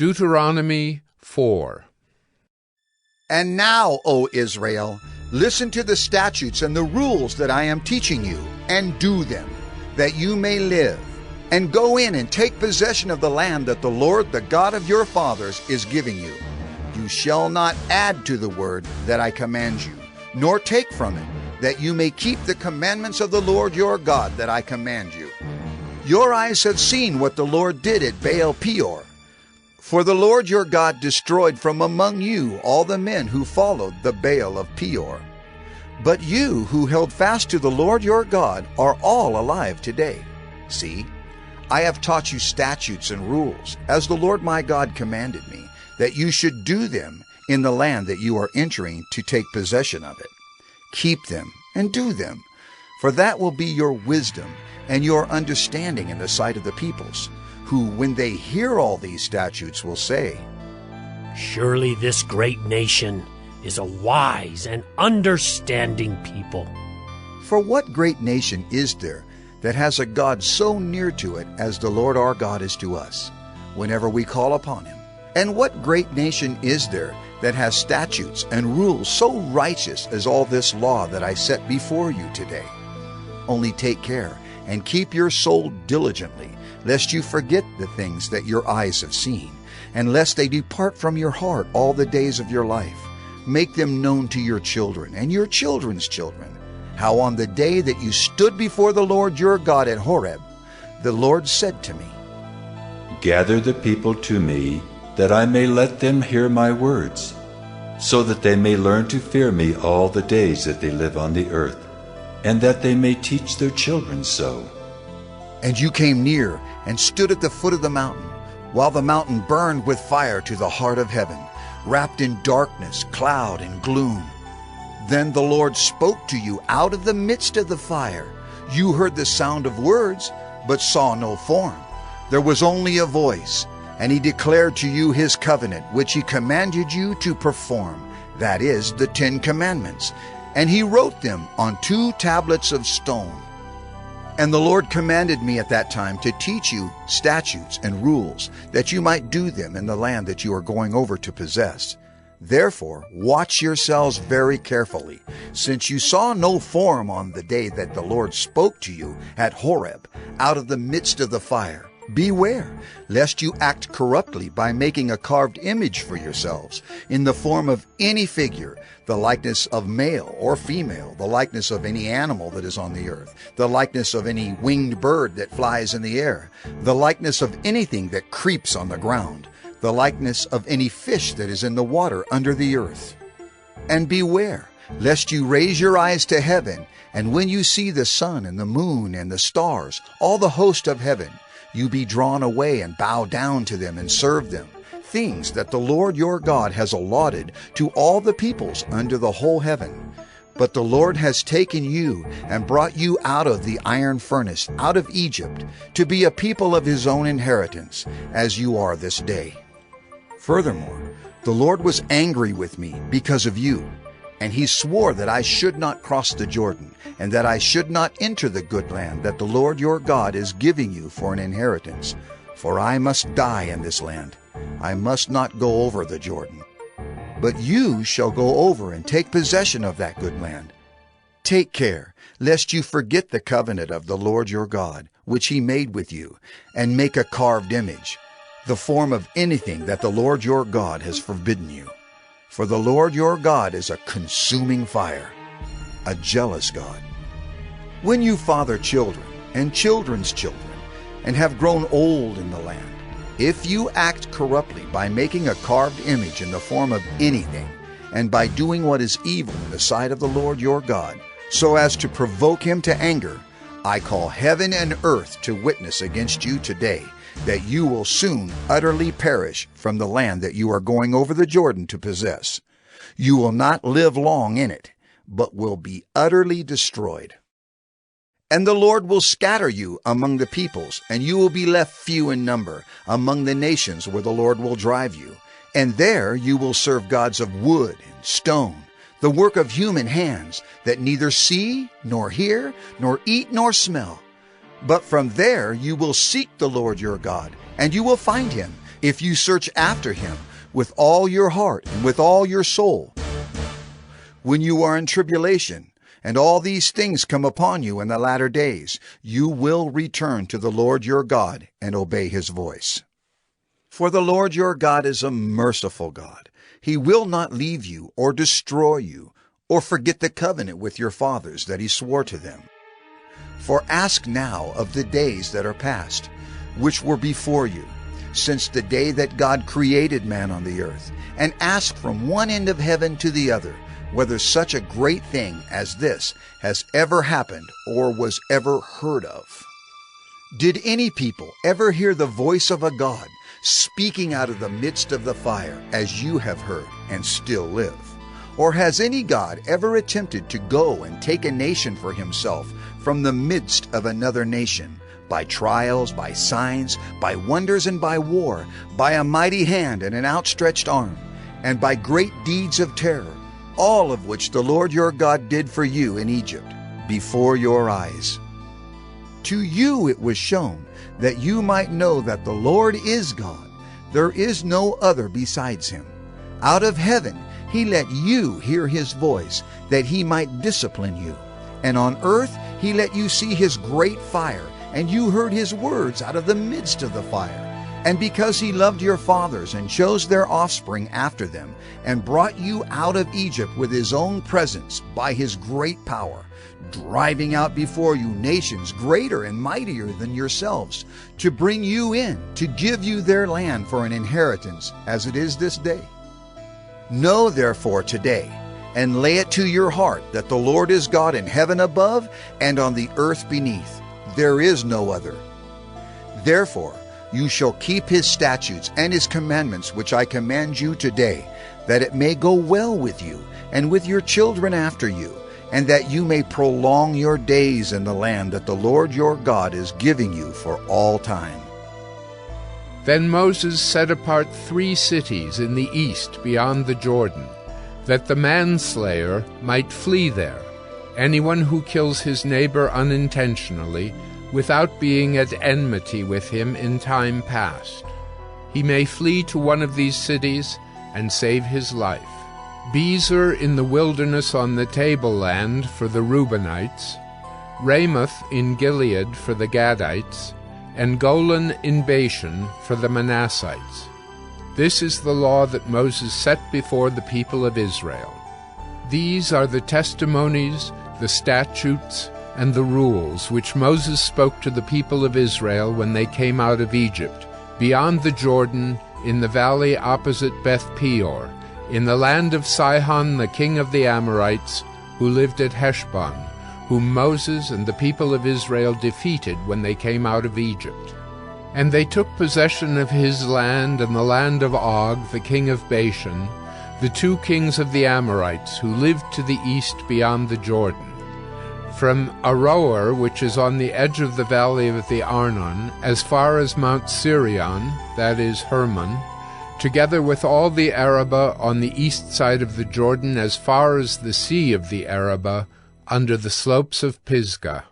Deuteronomy 4. And now, O Israel, listen to the statutes and the rules that I am teaching you, and do them, that you may live. And go in and take possession of the land that the Lord, the God of your fathers, is giving you. You shall not add to the word that I command you, nor take from it, that you may keep the commandments of the Lord your God that I command you. Your eyes have seen what the Lord did at Baal Peor. For the Lord your God destroyed from among you all the men who followed the Baal of Peor. But you who held fast to the Lord your God are all alive today. See, I have taught you statutes and rules, as the Lord my God commanded me, that you should do them in the land that you are entering to take possession of it. Keep them and do them, for that will be your wisdom and your understanding in the sight of the peoples, who, when they hear all these statutes, will say, Surely this great nation is a wise and understanding people. For what great nation is there that has a God so near to it as the Lord our God is to us, whenever we call upon him? And what great nation is there that has statutes and rules so righteous as all this law that I set before you today? Only take care and keep your soul diligently, lest you forget the things that your eyes have seen, and lest they depart from your heart all the days of your life. Make them known to your children and your children's children, how on the day that you stood before the Lord your God at Horeb, the Lord said to me, Gather the people to me, that I may let them hear my words, so that they may learn to fear me all the days that they live on the earth, and that they may teach their children so. And you came near and stood at the foot of the mountain, while the mountain burned with fire to the heart of heaven, wrapped in darkness, cloud, and gloom. Then the Lord spoke to you out of the midst of the fire. You heard the sound of words, but saw no form. There was only a voice, and he declared to you his covenant, which he commanded you to perform, that is, the 10 Commandments. And he wrote them on 2 tablets of stone. And the Lord commanded me at that time to teach you statutes and rules, that you might do them in the land that you are going over to possess. Therefore, watch yourselves very carefully, since you saw no form on the day that the Lord spoke to you at Horeb, out of the midst of the fire. Beware, lest you act corruptly by making a carved image for yourselves, in the form of any figure, the likeness of male or female, the likeness of any animal that is on the earth, the likeness of any winged bird that flies in the air, the likeness of anything that creeps on the ground, the likeness of any fish that is in the water under the earth. And beware, lest you raise your eyes to heaven, and when you see the sun and the moon and the stars, all the host of heaven, you be drawn away and bow down to them and serve them, things that the Lord your God has allotted to all the peoples under the whole heaven. But the Lord has taken you and brought you out of the iron furnace, out of Egypt, to be a people of his own inheritance, as you are this day. Furthermore, the Lord was angry with me because of you, and he swore that I should not cross the Jordan, and that I should not enter the good land that the Lord your God is giving you for an inheritance. For I must die in this land. I must not go over the Jordan. But you shall go over and take possession of that good land. Take care, lest you forget the covenant of the Lord your God, which he made with you, and make a carved image, the form of anything that the Lord your God has forbidden you. For the Lord your God is a consuming fire, a jealous God. When you father children and children's children, and have grown old in the land, if you act corruptly by making a carved image in the form of anything, and by doing what is evil in the sight of the Lord your God, so as to provoke him to anger, I call heaven and earth to witness against you today, that you will soon utterly perish from the land that you are going over the Jordan to possess. You will not live long in it, but will be utterly destroyed. And the Lord will scatter you among the peoples, and you will be left few in number among the nations where the Lord will drive you. And there you will serve gods of wood and stone, the work of human hands, that neither see, nor hear, nor eat, nor smell. But from there you will seek the Lord your God, and you will find him, if you search after him with all your heart and with all your soul. When you are in tribulation, and all these things come upon you in the latter days, you will return to the Lord your God and obey his voice. For the Lord your God is a merciful God. He will not leave you or destroy you, or forget the covenant with your fathers that he swore to them. For ask now of the days that are past, which were before you, since the day that God created man on the earth, and ask from one end of heaven to the other, whether such a great thing as this has ever happened or was ever heard of. Did any people ever hear the voice of a God speaking out of the midst of the fire, as you have heard and still live? Or has any God ever attempted to go and take a nation for himself from the midst of another nation, by trials, by signs, by wonders, and by war, by a mighty hand and an outstretched arm, and by great deeds of terror, all of which the Lord your God did for you in Egypt, before your eyes? To you it was shown, that you might know that the Lord is God. There is no other besides him. Out of heaven he let you hear his voice, that he might discipline you. And on earth he let you see his great fire, and you heard his words out of the midst of the fire. And because he loved your fathers and chose their offspring after them, and brought you out of Egypt with his own presence by his great power, driving out before you nations greater and mightier than yourselves, to bring you in, to give you their land for an inheritance, as it is this day. Know therefore today, and lay it to your heart, that the Lord is God in heaven above and on the earth beneath. There is no other. Therefore you shall keep his statutes and his commandments, which I command you today, that it may go well with you and with your children after you, and that you may prolong your days in the land that the Lord your God is giving you for all time. Then Moses set apart 3 cities in the east beyond the Jordan, that the manslayer might flee there, anyone who kills his neighbor unintentionally, without being at enmity with him in time past. He may flee to one of these cities and save his life. Bezer in the wilderness on the tableland for the Reubenites, Ramoth in Gilead for the Gadites, and Golan in Bashan for the Manassites. This is the law that Moses set before the people of Israel. These are the testimonies, the statutes, and the rules which Moses spoke to the people of Israel when they came out of Egypt, beyond the Jordan, in the valley opposite Beth Peor, in the land of Sihon the king of the Amorites, who lived at Heshbon, whom Moses and the people of Israel defeated when they came out of Egypt. And they took possession of his land and the land of Og the king of Bashan, the 2 kings of the Amorites, who lived to the east beyond the Jordan. From Aroer, which is on the edge of the valley of the Arnon, as far as Mount Sirion, that is Hermon, together with all the Arabah on the east side of the Jordan as far as the sea of the Arabah, under the slopes of Pisgah.